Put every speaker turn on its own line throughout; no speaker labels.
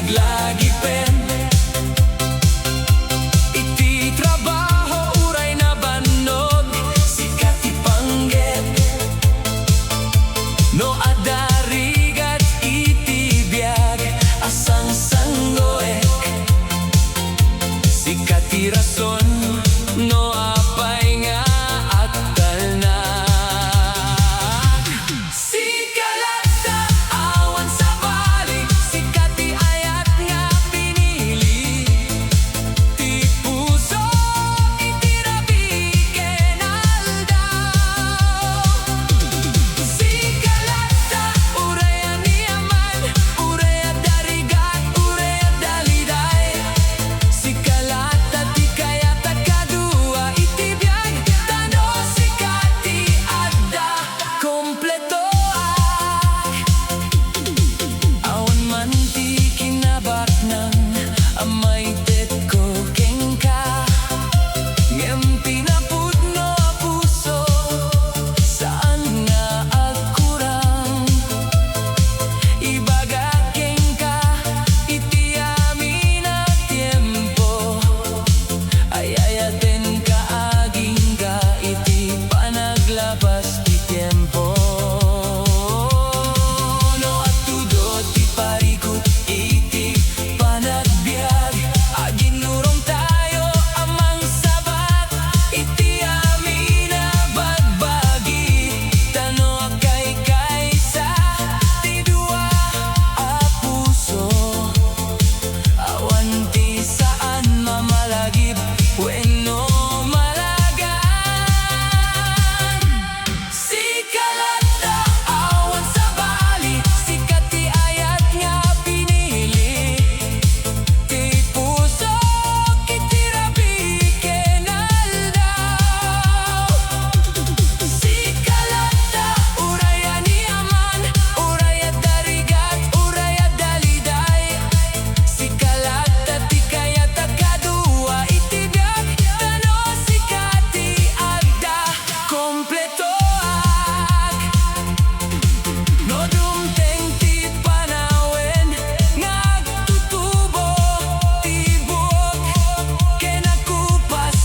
panaglagipen. Iti trabaho uray na banog, sikat ipanggep. No adarigat iti biag, asang sanggoek. Sikat ti rason, no apay nga at talnag. Sikalata awan sa balik, sikat ti ayat nga pinili. Ti puso iti rabiken aldaw. Sikalata uraya ni aman, uraya darigat, uraya daliday. Sikalata ti kayata kadua iti biag, tano sikat ti adda kompleto ak. Awan man ti kinabaknang amay tet ko kengka. Ngem pinapudno a puso, saan nga agkurang. Ibaga kengka iti amin a tiempo. Ayayaten ka aging ka iti panaglabas ti tiempo. No atudo ti parikot iti panagbiag, aging nurong tayo amang sabat. Iti amin a bagbagi, tano akay kaysa ti dua a puso. Awan ti saan mamalagip, wenno malagan. Sikalata awan sa bali, sikat ti ayat nga pinili. Ti puso iti rabiken aldaw. Sikalata uraya ni aman, uraya darigat, uraya daliday. Sikalata ti kayata kadua iti biag, tano sikat ti adda kompleto ak. No dumteng ti panawen, ngagtutubo ti buok. Ken akupas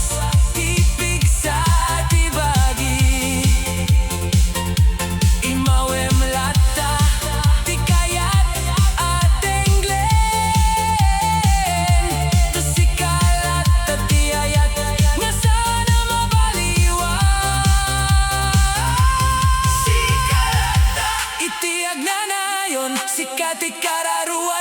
ti pigsa ti bagi. Imawem lata ti kayat at englen. To sikalata ti ayat nga sana mabaliwan. Sikalata iti agnanayon, sikat ti kararua.